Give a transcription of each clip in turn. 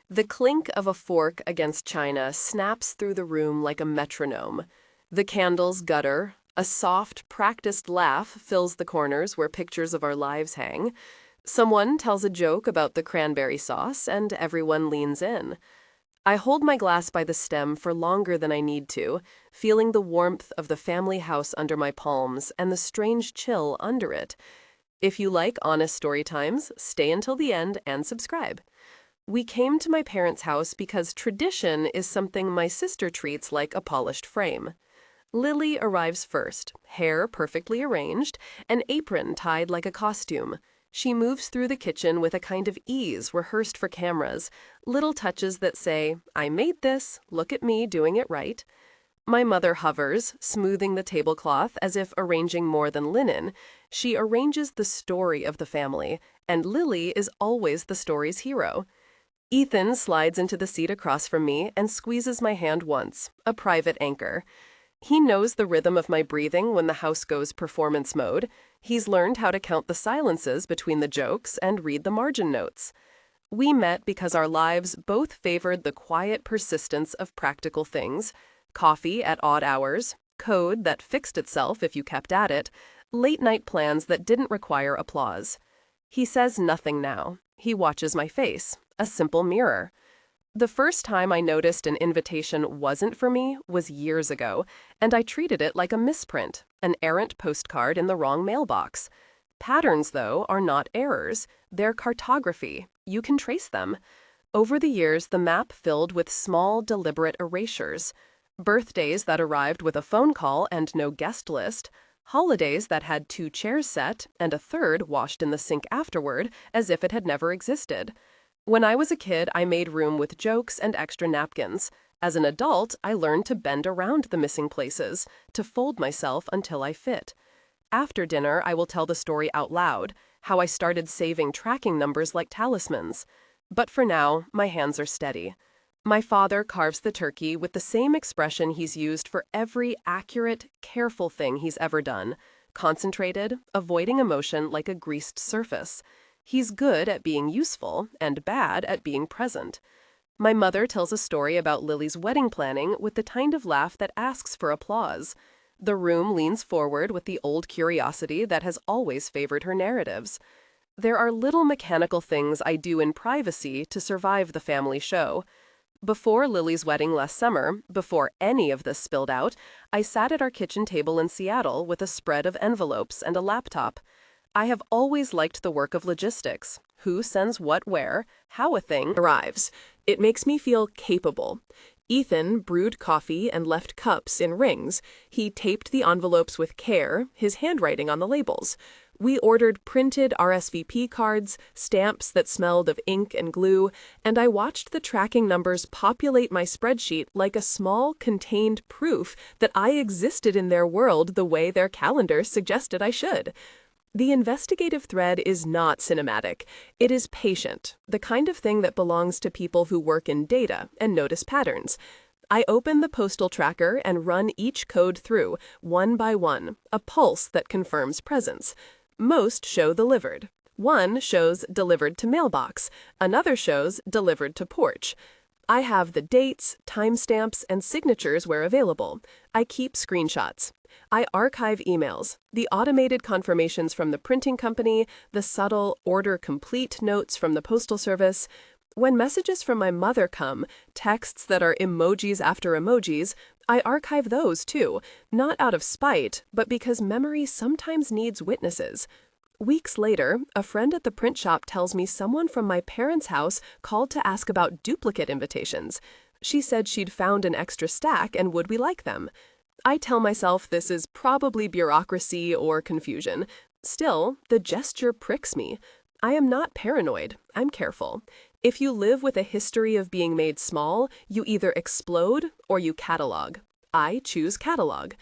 The clink of a fork against china snaps through the room like a metronome. The candles gutter. A soft, practiced laugh fills the corners where pictures of our lives hang. Someone tells a joke about the cranberry sauce, and everyone leans in. I hold my glass by the stem for longer than I need to, feeling the warmth of the family house under my palms and the strange chill under it. If you like honest story times, stay until the end and subscribe. We came to my parents' house because tradition is something my sister treats like a polished frame. Lily arrives first, hair perfectly arranged, an apron tied like a costume. She moves through the kitchen with a kind of ease rehearsed for cameras, little touches that say, "I made this, look at me doing it right." My mother hovers, smoothing the tablecloth as if arranging more than linen. She arranges the story of the family, and Lily is always the story's hero. Ethan slides into the seat across from me and squeezes my hand once, a private anchor. He knows the rhythm of my breathing when the house goes performance mode. He's learned how to count the silences between the jokes and read the margin notes. We met because our lives both favored the quiet persistence of practical things: coffee at odd hours, code that fixed itself if you kept at it, late-night plans that didn't require applause. He says nothing now. He watches my face, a simple mirror. The first time I noticed an invitation wasn't for me was years ago, and I treated it like a misprint, an errant postcard in the wrong mailbox. Patterns, though, are not errors. They're cartography. You can trace them. Over the years, the map filled with small, deliberate erasures. Birthdays that arrived with a phone call and no guest list. Holidays that had 2 chairs set and a third washed in the sink afterward as if it had never existed. When I was a kid, I made room with jokes and extra napkins. As an adult, I learned to bend around the missing places, to fold myself until I fit. After dinner, I will tell the story out loud, how I started saving tracking numbers like talismans. But for now, my hands are steady. My father carves the turkey with the same expression he's used for every accurate, careful thing he's ever done: concentrated, avoiding emotion like a greased surface. He's good at being useful and bad at being present. My mother tells a story about Lily's wedding planning with the kind of laugh that asks for applause. The room leans forward with the old curiosity that has always favored her narratives. There are little mechanical things I do in privacy to survive the family show. Before Lily's wedding last summer, before any of this spilled out, I sat at our kitchen table in Seattle with a spread of envelopes and a laptop. I have always liked the work of logistics. Who sends what where, how a thing arrives. It makes me feel capable. Ethan brewed coffee and left cups in rings. He taped the envelopes with care, his handwriting on the labels. We ordered printed RSVP cards, stamps that smelled of ink and glue, and I watched the tracking numbers populate my spreadsheet like a small, contained proof that I existed in their world the way their calendar suggested I should. The investigative thread is not cinematic. It is patient, the kind of thing that belongs to people who work in data and notice patterns. I open the postal tracker and run each code through, one by one, a pulse that confirms presence. Most show delivered. One shows delivered to mailbox. Another shows delivered to porch. I have the dates, timestamps, and signatures where available. I keep screenshots. I archive emails, the automated confirmations from the printing company, the subtle order complete notes from the postal service. When messages from my mother come, texts that are emojis after emojis, I archive those too, not out of spite, but because memory sometimes needs witnesses. Weeks later, a friend at the print shop tells me someone from my parents' house called to ask about duplicate invitations. She said she'd found an extra stack and would we like them. I tell myself this is probably bureaucracy or confusion. Still, the gesture pricks me. I am not paranoid. I'm careful. If you live with a history of being made small, you either explode or you catalog. I choose catalog.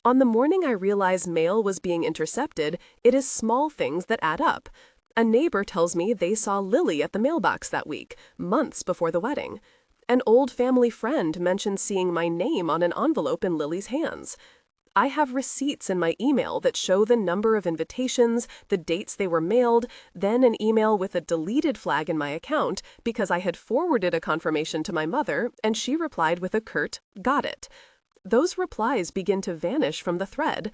On the morning I realize mail was being intercepted, it is small things that add up. A neighbor tells me they saw Lily at the mailbox that week, months before the wedding. An old family friend mentioned seeing my name on an envelope in Lily's hands. I have receipts in my email that show the number of invitations, the dates they were mailed, then an email with a deleted flag in my account because I had forwarded a confirmation to my mother and she replied with a curt, "Got it." Those replies begin to vanish from the thread.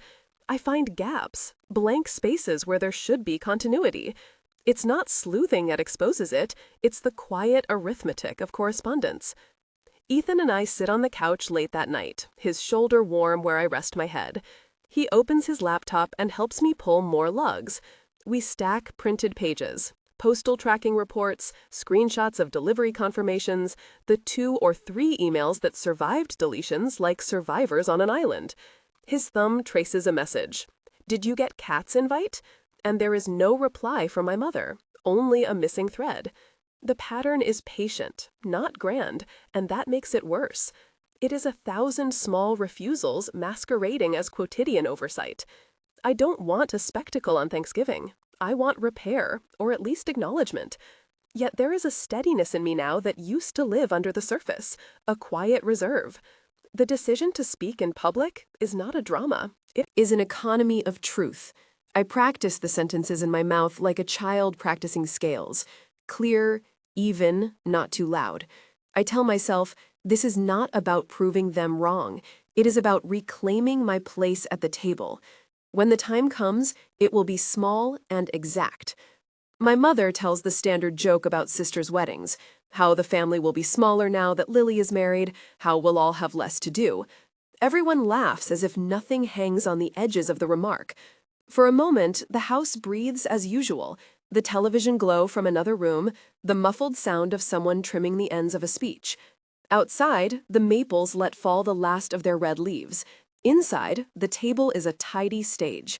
I find gaps, blank spaces where there should be continuity. It's not sleuthing that exposes it, it's the quiet arithmetic of correspondence. Ethan and I sit on the couch late that night, his shoulder warm where I rest my head. He opens his laptop and helps me pull more lugs. We stack printed pages, postal tracking reports, screenshots of delivery confirmations, the 2 or 3 emails that survived deletions like survivors on an island. His thumb traces a message. "Did you get Kat's invite?" And there is no reply from my mother, only a missing thread. The pattern is patient, not grand, and that makes it worse. It is 1,000 small refusals masquerading as quotidian oversight. I don't want a spectacle on Thanksgiving. I want repair, or at least acknowledgement. Yet there is a steadiness in me now that used to live under the surface, a quiet reserve. The decision to speak in public is not a drama. It is an economy of truth. I practice the sentences in my mouth like a child practicing scales. Clear, even, not too loud. I tell myself, this is not about proving them wrong. It is about reclaiming my place at the table. When the time comes, it will be small and exact. My mother tells the standard joke about sisters' weddings, how the family will be smaller now that Lily is married, how we'll all have less to do. Everyone laughs as if nothing hangs on the edges of the remark. For a moment, the house breathes as usual, the television glow from another room, the muffled sound of someone trimming the ends of a speech. Outside, the maples let fall the last of their red leaves. Inside, the table is a tidy stage.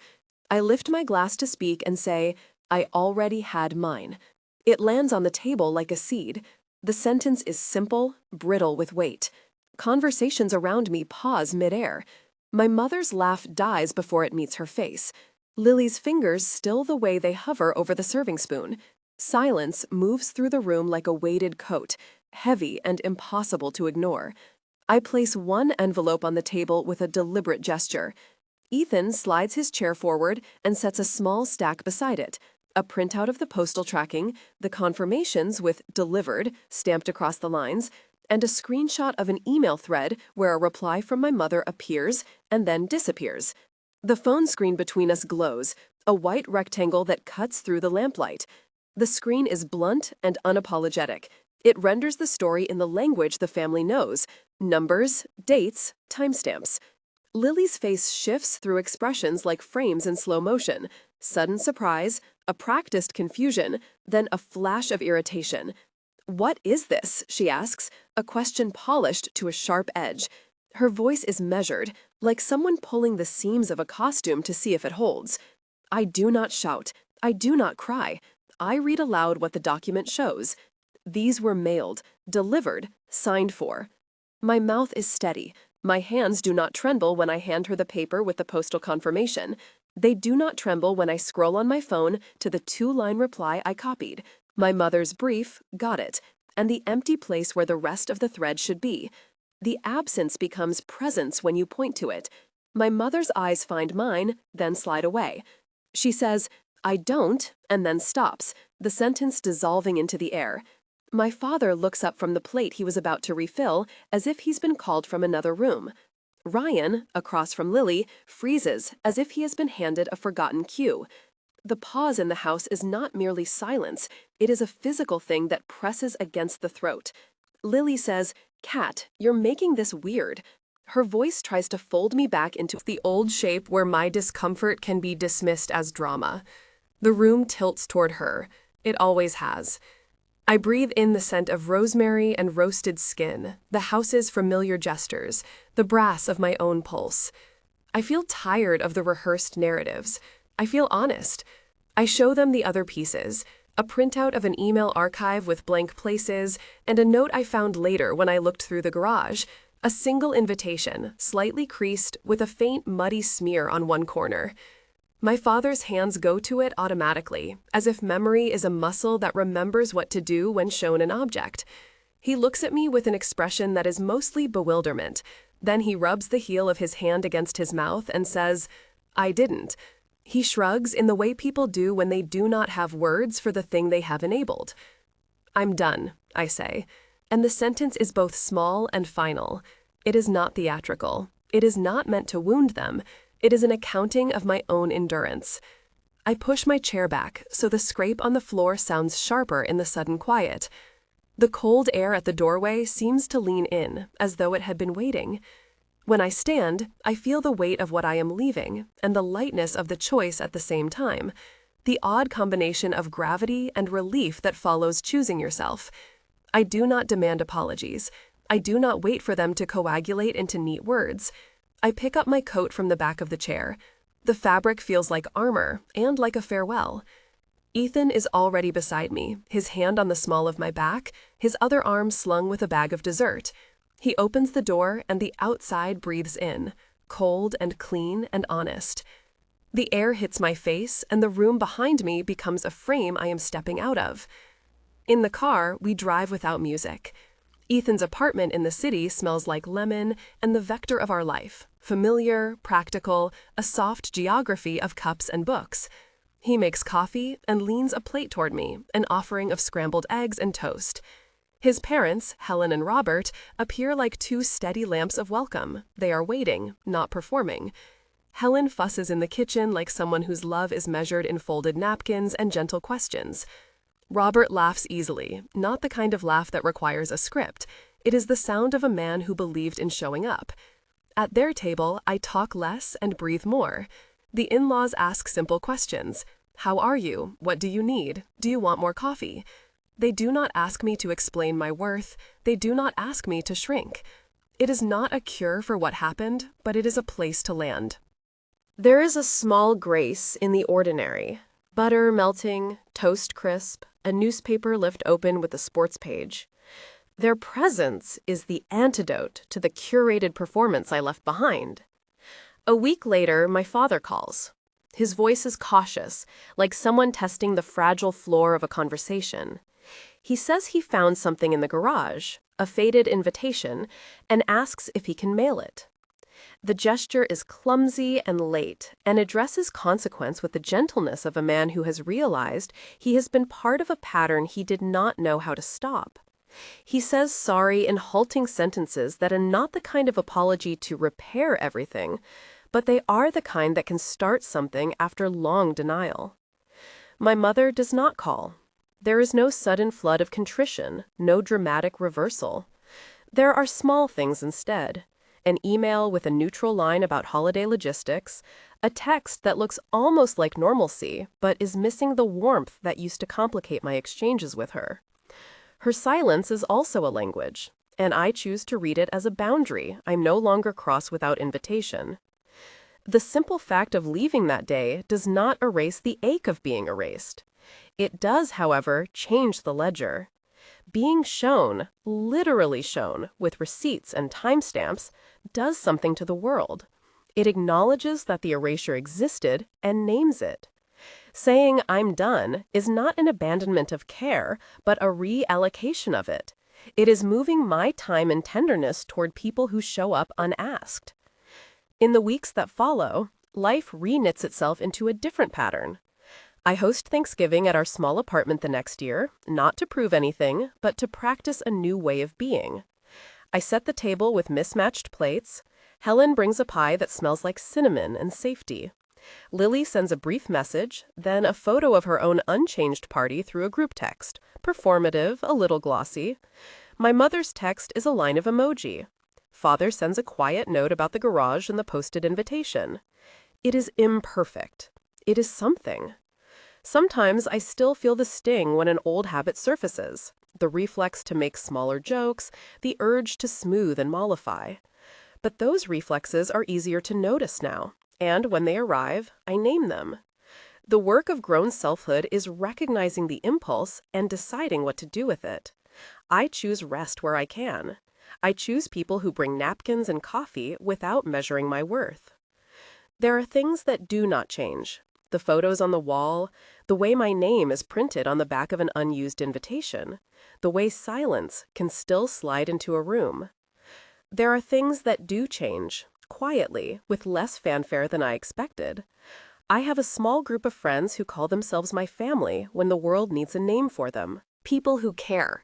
I lift my glass to speak and say, "I already had mine." It lands on the table like a seed. The sentence is simple, brittle with weight. Conversations around me pause midair. My mother's laugh dies before it meets her face. Lily's fingers still the way they hover over the serving spoon. Silence moves through the room like a weighted coat, heavy and impossible to ignore. I place one envelope on the table with a deliberate gesture. Ethan slides his chair forward and sets a small stack beside it. A printout of the postal tracking, the confirmations with "delivered" stamped across the lines, and a screenshot of an email thread where a reply from my mother appears and then disappears. The phone screen between us glows, a white rectangle that cuts through the lamplight. The screen is blunt and unapologetic. It renders the story in the language the family knows: numbers, dates, timestamps. Lily's face shifts through expressions like frames in slow motion. Sudden surprise, a practiced confusion, then a flash of irritation. "What is this?" she asks, a question polished to a sharp edge. Her voice is measured, like someone pulling the seams of a costume to see if it holds. I do not shout. I do not cry. I read aloud what the document shows. These were mailed, delivered, signed for. My mouth is steady. My hands do not tremble when I hand her the paper with the postal confirmation. They do not tremble when I scroll on my phone to the 2-line reply I copied. My mother's brief, "Got it," and the empty place where the rest of the thread should be. The absence becomes presence when you point to it. My mother's eyes find mine, then slide away. She says, "I don't," and then stops, the sentence dissolving into the air. My father looks up from the plate he was about to refill, as if he's been called from another room. Ryan, across from Lily, freezes as if he has been handed a forgotten cue. The pause in the house is not merely silence, it is a physical thing that presses against the throat. Lily says, "Kat, you're making this weird." Her voice tries to fold me back into the old shape where my discomfort can be dismissed as drama. The room tilts toward her. It always has. I breathe in the scent of rosemary and roasted skin, the house's familiar gestures, the brass of my own pulse. I feel tired of the rehearsed narratives. I feel honest. I show them the other pieces, a printout of an email archive with blank places, and a note I found later when I looked through the garage, a single invitation, slightly creased, with a faint muddy smear on one corner. My father's hands go to it automatically, as if memory is a muscle that remembers what to do when shown an object. He looks at me with an expression that is mostly bewilderment, Then he rubs the heel of his hand against his mouth and says, "I didn't." He shrugs in the way people do when they do not have words for the thing they have enabled. "I'm done," I say, and the sentence is both small and final. It is not theatrical. It is not meant to wound them. It is an accounting of my own endurance. I push my chair back so the scrape on the floor sounds sharper in the sudden quiet. The cold air at the doorway seems to lean in, as though it had been waiting. When I stand, I feel the weight of what I am leaving, and the lightness of the choice at the same time, the odd combination of gravity and relief that follows choosing yourself. I do not demand apologies. I do not wait for them to coagulate into neat words. I pick up my coat from the back of the chair. The fabric feels like armor, and like a farewell. Ethan is already beside me, his hand on the small of my back, his other arm slung with a bag of dessert. He opens the door, and the outside breathes in, cold and clean and honest. The air hits my face, and the room behind me becomes a frame I am stepping out of. In the car, we drive without music. Ethan's apartment in the city smells like lemon and the vector of our life, familiar, practical, a soft geography of cups and books. He makes coffee and leans a plate toward me, an offering of scrambled eggs and toast. His parents, Helen and Robert, appear like two steady lamps of welcome. They are waiting, not performing. Helen fusses in the kitchen like someone whose love is measured in folded napkins and gentle questions. Robert laughs easily, not the kind of laugh that requires a script. It is the sound of a man who believed in showing up. At their table, I talk less and breathe more. The in-laws ask simple questions. How are you? What do you need? Do you want more coffee? They do not ask me to explain my worth. They do not ask me to shrink. It is not a cure for what happened, but it is a place to land. There is a small grace in the ordinary. Butter melting, toast crisp, a newspaper lift open with a sports page. Their presence is the antidote to the curated performance I left behind. A week later, my father calls. His voice is cautious, like someone testing the fragile floor of a conversation. He says he found something in the garage, a faded invitation, and asks if he can mail it. The gesture is clumsy and late, and addresses consequence with the gentleness of a man who has realized he has been part of a pattern he did not know how to stop. He says sorry in halting sentences that are not the kind of apology to repair everything, but they are the kind that can start something after long denial. My mother does not call. There is no sudden flood of contrition, no dramatic reversal. There are small things instead. An email with a neutral line about holiday logistics, a text that looks almost like normalcy, but is missing the warmth that used to complicate my exchanges with her. Her silence is also a language, and I choose to read it as a boundary I'm no longer cross without invitation. The simple fact of leaving that day does not erase the ache of being erased. It does, however, change the ledger. Being shown, literally shown, with receipts and timestamps, does something to the world. It acknowledges that the erasure existed and names it. Saying "I'm done" is not an abandonment of care, but a reallocation of it. It is moving my time and tenderness toward people who show up unasked. In the weeks that follow, life reknits itself into a different pattern. I host Thanksgiving at our small apartment the next year, not to prove anything, but to practice a new way of being. I set the table with mismatched plates. Helen brings a pie that smells like cinnamon and safety. Lily sends a brief message, then a photo of her own unchanged party through a group text, performative, a little glossy. My mother's text is a line of emoji. Father sends a quiet note about the garage and the posted invitation. It is imperfect. It is something. Sometimes I still feel the sting when an old habit surfaces, the reflex to make smaller jokes, the urge to smooth and mollify. But those reflexes are easier to notice now, and when they arrive, I name them. The work of grown selfhood is recognizing the impulse and deciding what to do with it. I choose rest where I can. I choose people who bring napkins and coffee without measuring my worth. There are things that do not change. The photos on the wall, the way my name is printed on the back of an unused invitation, the way silence can still slide into a room. there are things that do change, quietly, with less fanfare than I expected. I have a small group of friends who call themselves my family when the world needs a name for them. People who care.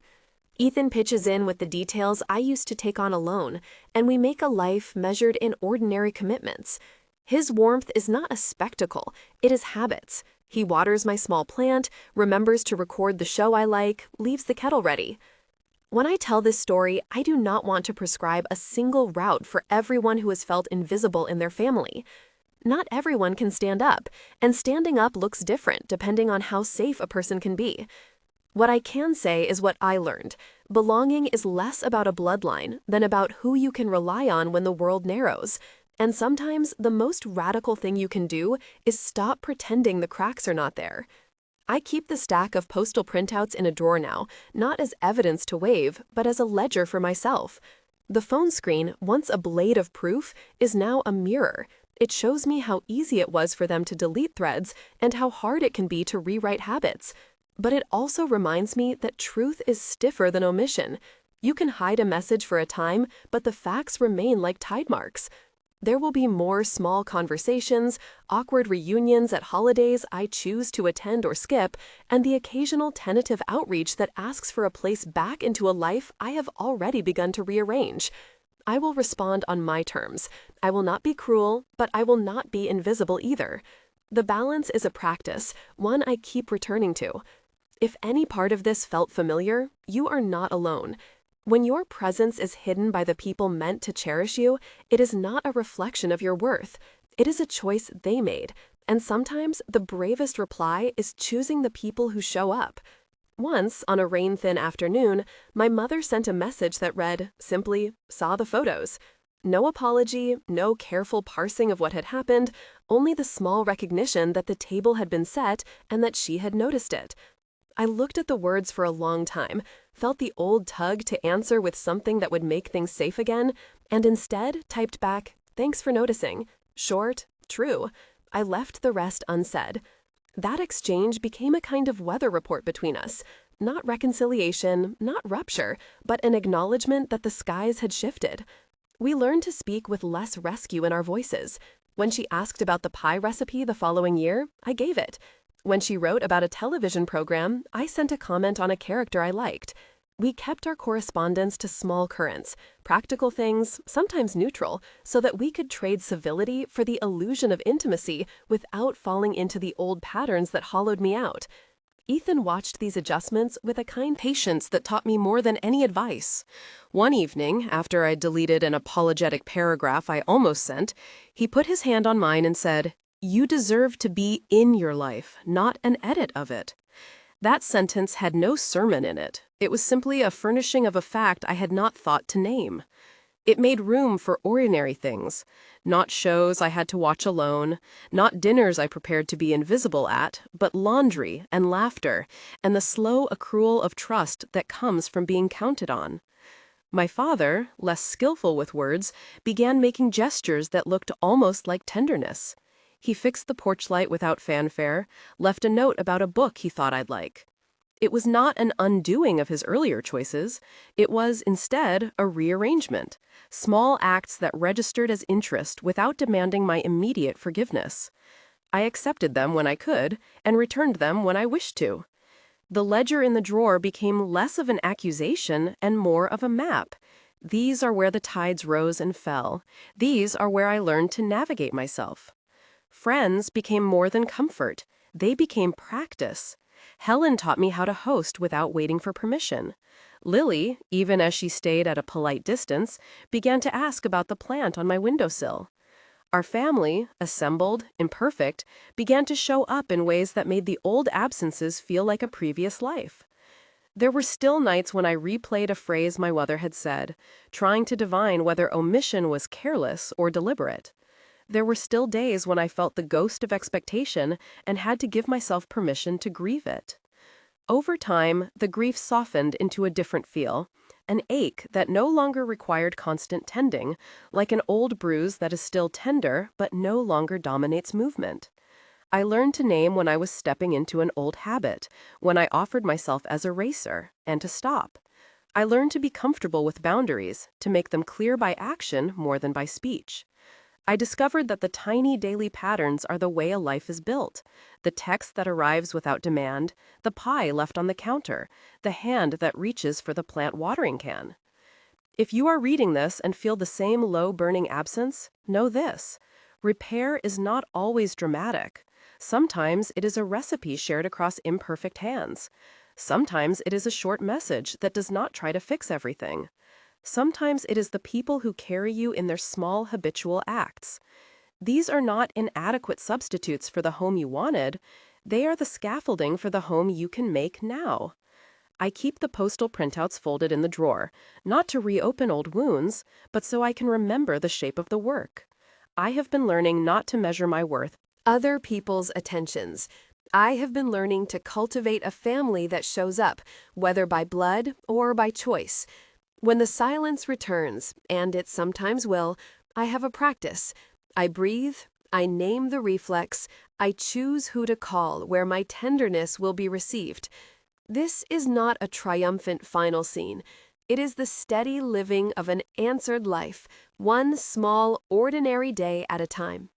Ethan pitches in with the details I used to take on alone, and we make a life measured in ordinary commitments. His warmth is not a spectacle, it is habits. He waters my small plant, remembers to record the show I like, leaves the kettle ready. When I tell this story, I do not want to prescribe a single route for everyone who has felt invisible in their family. Not everyone can stand up, and standing up looks different depending on how safe a person can be. What I can say is what I learned. Belonging is less about a bloodline than about who you can rely on when the world narrows. And sometimes the most radical thing you can do is stop pretending the cracks are not there. I keep the stack of postal printouts in a drawer now, not as evidence to wave, but as a ledger for myself. The phone screen, once a blade of proof, is now a mirror. It shows me how easy it was for them to delete threads and how hard it can be to rewrite habits. But it also reminds me that truth is stiffer than omission. You can hide a message for a time, but the facts remain like tide marks. There will be more small conversations, awkward reunions at holidays I choose to attend or skip, and the occasional tentative outreach that asks for a place back into a life I have already begun to rearrange. I will respond on my terms. I will not be cruel, but I will not be invisible either. The balance is a practice, one I keep returning to. If any part of this felt familiar, you are not alone. When your presence is hidden by the people meant to cherish you, it is not a reflection of your worth. It is a choice they made, and sometimes the bravest reply is choosing the people who show up. Once, on a rain-thin afternoon, my mother sent a message that read, simply, "Saw the photos." No apology, no careful parsing of what had happened, only the small recognition that the table had been set and that she had noticed it. I looked at the words for a long time, felt the old tug to answer with something that would make things safe again, and instead typed back, "Thanks for noticing." Short, true. I left the rest unsaid. That exchange became a kind of weather report between us. Not reconciliation, not rupture, but an acknowledgement that the skies had shifted. We learned to speak with less rescue in our voices. When she asked about the pie recipe the following year, I gave it. When she wrote about a television program, I sent a comment on a character I liked. We kept our correspondence to small currents, practical things, sometimes neutral, so that we could trade civility for the illusion of intimacy without falling into the old patterns that hollowed me out. Ethan watched these adjustments with a kind patience that taught me more than any advice. One evening, after I deleted an apologetic paragraph I almost sent, he put his hand on mine and said, "You deserve to be in your life, not an edit of it." That sentence had no sermon in it. It was simply a furnishing of a fact I had not thought to name. It made room for ordinary things, not shows I had to watch alone, not dinners I prepared to be invisible at, but laundry and laughter and the slow accrual of trust that comes from being counted on. My father, less skillful with words, began making gestures that looked almost like tenderness. He fixed the porch light without fanfare, left a note about a book he thought I'd like. It was not an undoing of his earlier choices. It was, instead, a rearrangement, small acts that registered as interest without demanding my immediate forgiveness. I accepted them when I could, and returned them when I wished to. The ledger in the drawer became less of an accusation and more of a map. These are where the tides rose and fell. These are where I learned to navigate myself. Friends became more than comfort. They became practice. Helen taught me how to host without waiting for permission. Lily, even as she stayed at a polite distance, began to ask about the plant on my windowsill. Our family, assembled, imperfect, began to show up in ways that made the old absences feel like a previous life. There were still nights when I replayed a phrase my mother had said, trying to divine whether omission was careless or deliberate. There were still days when I felt the ghost of expectation and had to give myself permission to grieve it. Over time, the grief softened into a different feel, an ache that no longer required constant tending, like an old bruise that is still tender but no longer dominates movement. I learned to name when I was stepping into an old habit, when I offered myself as a racer, and to stop. I learned to be comfortable with boundaries, to make them clear by action more than by speech. I discovered that the tiny daily patterns are the way a life is built. The text that arrives without demand, the pie left on the counter, the hand that reaches for the plant watering can. If you are reading this and feel the same low burning absence, know this. Repair is not always dramatic. Sometimes it is a recipe shared across imperfect hands. Sometimes it is a short message that does not try to fix everything. Sometimes it is the people who carry you in their small habitual acts. These are not inadequate substitutes for the home you wanted. They are the scaffolding for the home you can make now. I keep the postal printouts folded in the drawer, not to reopen old wounds, but so I can remember the shape of the work. I have been learning not to measure my worth other people's attentions. I have been learning to cultivate a family that shows up, whether by blood or by choice. When the silence returns, and it sometimes will, I have a practice. I breathe, I name the reflex, I choose who to call where my tenderness will be received. This is not a triumphant final scene. It is the steady living of an answered life, one small, ordinary day at a time.